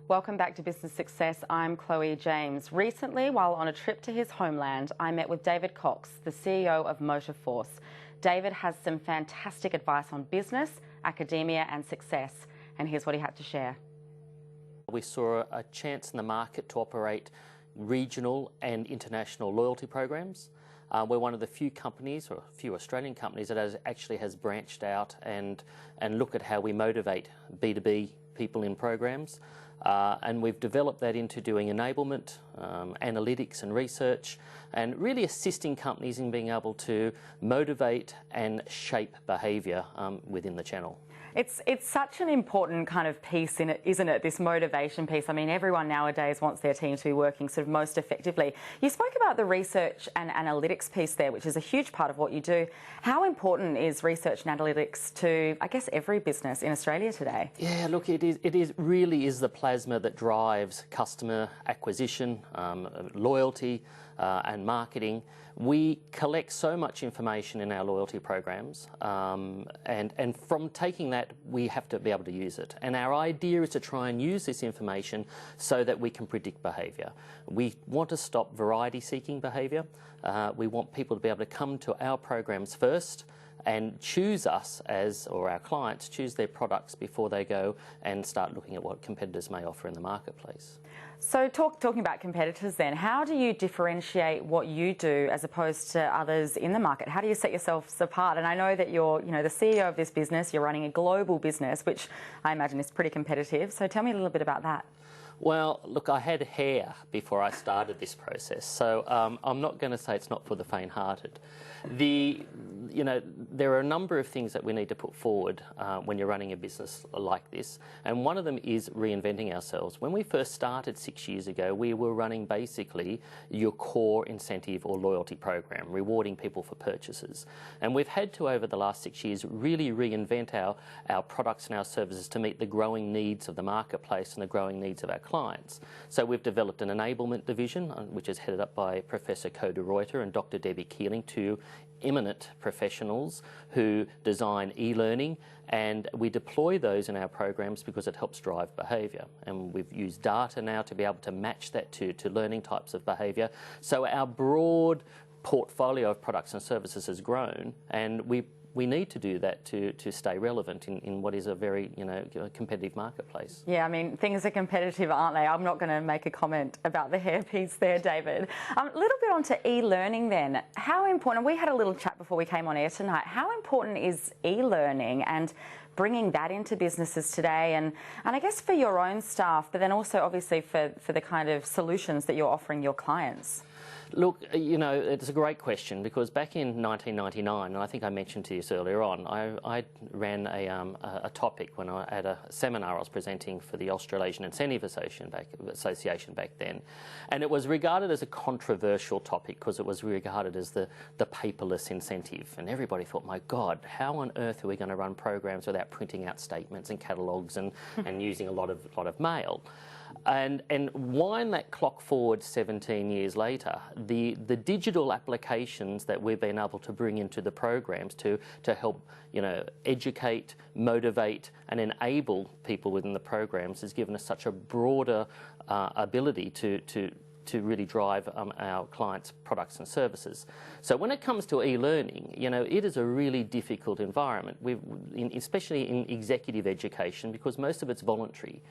Welcome back to Business Success. I'm Chloe James. Recently, while on a trip to his homeland, I met with David Cox, the CEO of Motivforce. David has some fantastic advice on business, academia and success, and here's what he had to share. We saw a chance in the market to operate regional and international loyalty programs. We're one of the few companies, or a few Australian companies, that actually has branched out and look at how we motivate B2B people in programs. And we've developed that into doing enablement, analytics and research, and really assisting companies in being able to motivate and shape behaviour within the channel. It's such an important kind of piece in it, isn't it, this motivation piece? I mean, everyone nowadays wants their team to be working sort of most effectively. You spoke about the research and analytics piece there, which is a huge part of what you do. How important is research and analytics to, I guess, every business in Australia today? Yeah, look, it really is the plasma that drives customer acquisition, loyalty, and marketing. We collect so much information in our loyalty programs, and from taking that, we have to be able to use it. And our idea is to try and use this information so that we can predict behaviour. We want to stop variety-seeking behaviour. We want people to be able to come to our programs first and choose us or our clients choose their products before they go and start looking at what competitors may offer in the marketplace. So talking about competitors then, how do you differentiate what you do as opposed to others in the market? How do you set yourselves apart? And I know that you're the CEO of this business, you're running a global business, which I imagine is pretty competitive. So tell me a little bit about that. Well, look, I had hair before I started this process, so I'm not going to say it's not for the faint-hearted. There are a number of things that we need to put forward when you're running a business like this, and one of them is reinventing ourselves. When we first started 6 years ago, we were running basically your core incentive or loyalty program, rewarding people for purchases. And we've had to, over the last 6 years, really reinvent our products and our services to meet the growing needs of the marketplace and the growing needs of our clients. So we've developed an enablement division, which is headed up by Professor Coda Reuter and Dr. Debbie Keeling, two eminent professionals who design e-learning, and we deploy those in our programs because it helps drive behaviour. And we've used data now to be able to match that to learning types of behaviour. So our broad portfolio of products and services has grown, and we need to do that to stay relevant in what is a very competitive marketplace. Yeah, I mean, things are competitive, aren't they? I'm not going to make a comment about the hairpiece there, David. A little bit onto e-learning then. How important, we had a little chat before we came on air tonight, how important is e-learning and bringing that into businesses today, and I guess for your own staff, but then also obviously for the kind of solutions that you're offering your clients? Look, it's a great question, because back in 1999, and I think I mentioned to you earlier on, I ran a topic when I had a seminar I was presenting for the Australasian Incentive Association back then, and it was regarded as a controversial topic because it was regarded as the paperless incentive, and everybody thought, my God, how on earth are we going to run programs without printing out statements and catalogues and using a lot of mail? And wind that clock forward 17 years later, the digital applications that we've been able to bring into the programs to help educate, motivate and enable people within the programs has given us such a broader ability to really drive our clients' products and services. So when it comes to e-learning, it is a really difficult environment, especially in executive education, because most of it's voluntary.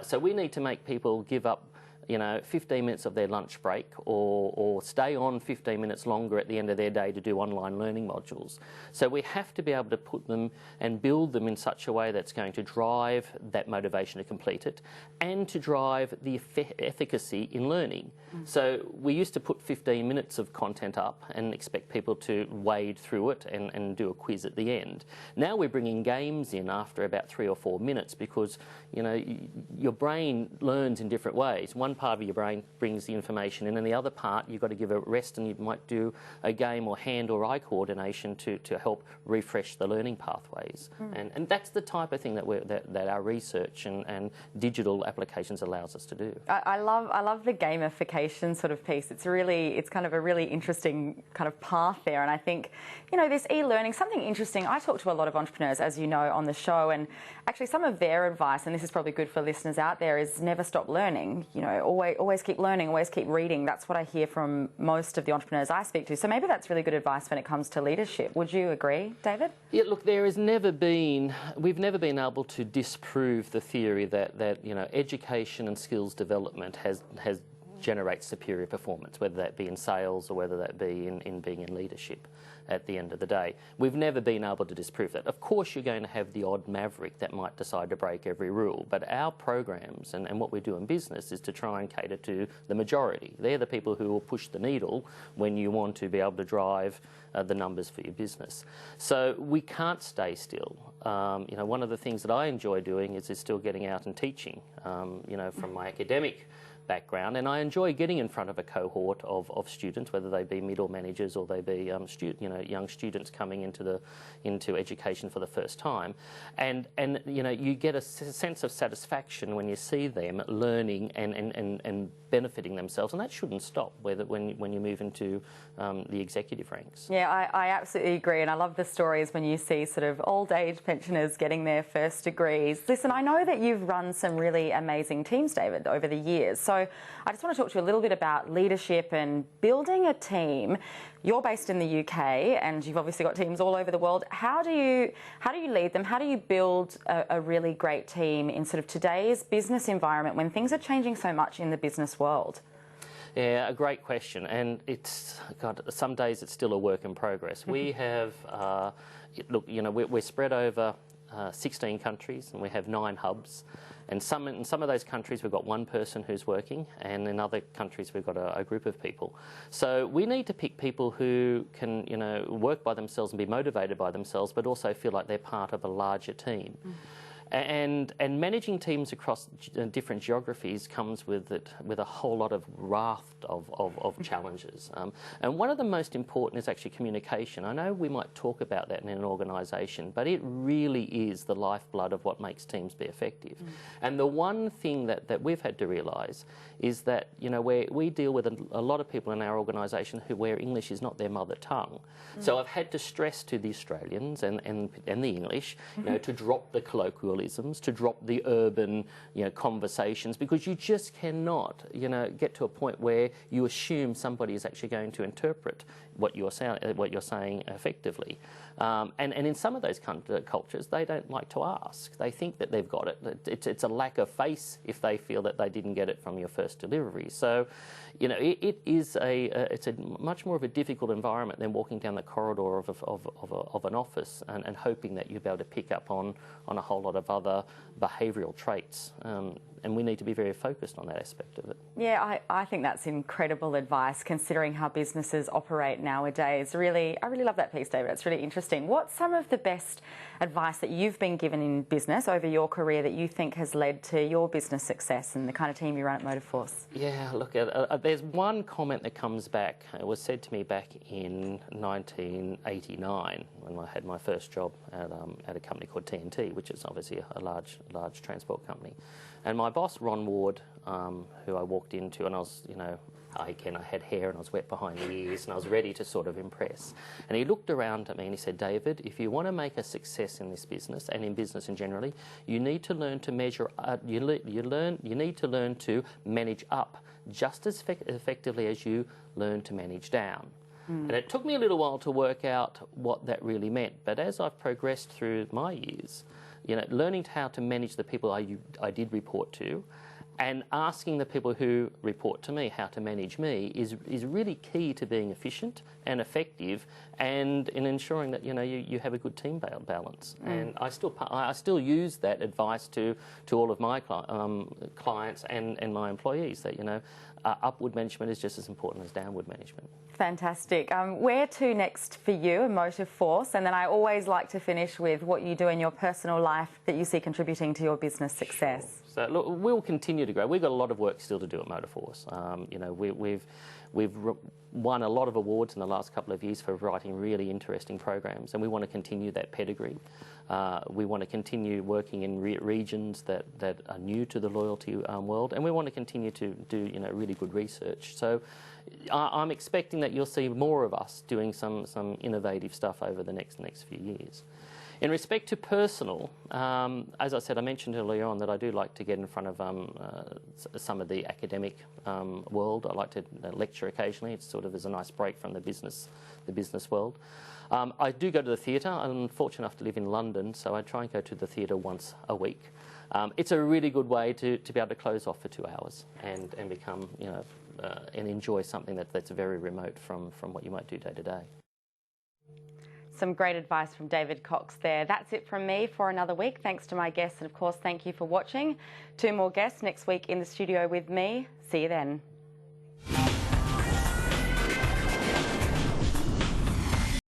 So we need to make people give up 15 minutes of their lunch break or stay on 15 minutes longer at the end of their day to do online learning modules. So we have to be able to put them and build them in such a way that's going to drive that motivation to complete it and to drive the efficacy in learning. So we used to put 15 minutes of content up and expect people to wade through it and do a quiz at the end. Now we're bringing games in after about 3 or 4 minutes, because your brain learns in different ways. One one part of your brain brings the information in, and the other part you've got to give a rest, and you might do a game or hand or eye coordination to help refresh the learning pathways. And that's the type of thing that our research and digital applications allows us to do. I love the gamification sort of piece. It's kind of a really interesting kind of path there, and I think, you know, this e-learning, something interesting. I talk to a lot of entrepreneurs, as you know, on the show, and actually some of their advice, and this is probably good for listeners out there, is never stop learning. You know, always keep learning, always keep reading. That's what I hear from most of the entrepreneurs I speak to. So maybe that's really good advice when it comes to leadership. Would you agree, David? Yeah, look, we've never been able to disprove the theory that you know, education and skills development generates superior performance, whether that be in sales or whether that be in being in leadership at the end of the day. We've never been able to disprove that. Of course, you're going to have the odd maverick that might decide to break every rule, but our programs and what we do in business is to try and cater to the majority. They're the people who will push the needle when you want to be able to drive the numbers for your business. So we can't stay still. You know, one of the things that I enjoy doing is still getting out and teaching, you know, from my academic background, and I enjoy getting in front of a cohort of students, whether they be middle managers or they be young students coming into education for the first time, and you know, you get a sense of satisfaction when you see them learning and benefiting themselves, and that shouldn't stop when you move into the executive ranks. Yeah, I absolutely agree, and I love the stories when you see sort of old age pensioners getting their first degrees. Listen, I know that you've run some really amazing teams, David, over the years. So I just want to talk to you a little bit about leadership and building a team. You're based in the UK, and you've obviously got teams all over the world. How do you lead them? How do you build a really great team in sort of today's business environment when things are changing so much in the business world? Yeah, a great question, and some days it's still a work in progress. We have, look, you know, we're spread over 16 countries, and we have 9 hubs. And in some of those countries we've got one person who's working, and in other countries we've got a group of people. So we need to pick people who can, you know, work by themselves and be motivated by themselves, but also feel like they're part of a larger team. And managing teams across different geographies comes with a whole lot of raft of challenges. And one of the most important is actually communication. I know we might talk about that in an organisation, but it really is the lifeblood of what makes teams be effective. And the one thing that we've had to realise is that, you know, we deal with a lot of people in our organisation where English is not their mother tongue. So I've had to stress to the Australians and the English, you know, to drop the colloquialisms, to drop the urban, you know, conversations, because you just cannot, you know, get to a point where you assume somebody is actually going to interpret what you're saying effectively. And in some of those cultures, they don't like to ask. They think that they've got it. It's a lack of face if they feel that they didn't get it from your first delivery. So, you know, it's a much more of a difficult environment than walking down the corridor of an office and hoping that you'll be able to pick up on a whole lot of other behavioural traits. And we need to be very focused on that aspect of it. Yeah, I think that's incredible advice considering how businesses operate nowadays. I really love that piece, David. It's really interesting. What's some of the best advice that you've been given in business over your career that you think has led to your business success and the kind of team you run at Motivforce? Yeah, look, there's one comment that comes back. It was said to me back in 1989 when I had my first job at a company called TNT, which is obviously a large transport company. And my boss, Ron Ward, who I walked into, and I was, you know, I had hair and I was wet behind the ears and I was ready to sort of impress. And he looked around at me and he said, David, if you want to make a success in this business and in business in generally, you need to learn to measure, you need to learn to manage up just as effectively as you learn to manage down. And it took me a little while to work out what that really meant. But as I've progressed through my years, you know, learning how to manage the people I did report to, and asking the people who report to me how to manage me is really key to being efficient and effective, and in ensuring that, you know, you have a good team balance. And I still use that advice to all of my clients and my employees, that, you know, upward management is just as important as downward management. Fantastic. Where to next for you in Motivforce? And then I always like to finish with what you do in your personal life that you see contributing to your business success. Sure. So look, we'll continue to grow. We've got a lot of work still to do at Motivforce. You know, we've won a lot of awards in the last couple of years for writing really interesting programs, and we want to continue that pedigree. We want to continue working in regions that are new to the loyalty world, and we want to continue to do really good research. So I'm expecting that you'll see more of us doing some innovative stuff over the next few years. In respect to personal, as I said, I mentioned earlier on that I do like to get in front of some of the academic world. I like to lecture occasionally. It sort of is a nice break from the business world. I do go to the theatre. I'm fortunate enough to live in London, so I try and go to the theatre once a week. It's a really good way to be able to close off for 2 hours and become, and enjoy something that's very remote from what you might do day to day. Some great advice from David Cox there. That's it from me for another week. Thanks to my guests, and of course, thank you for watching. 2 more guests next week in the studio with me. See you then.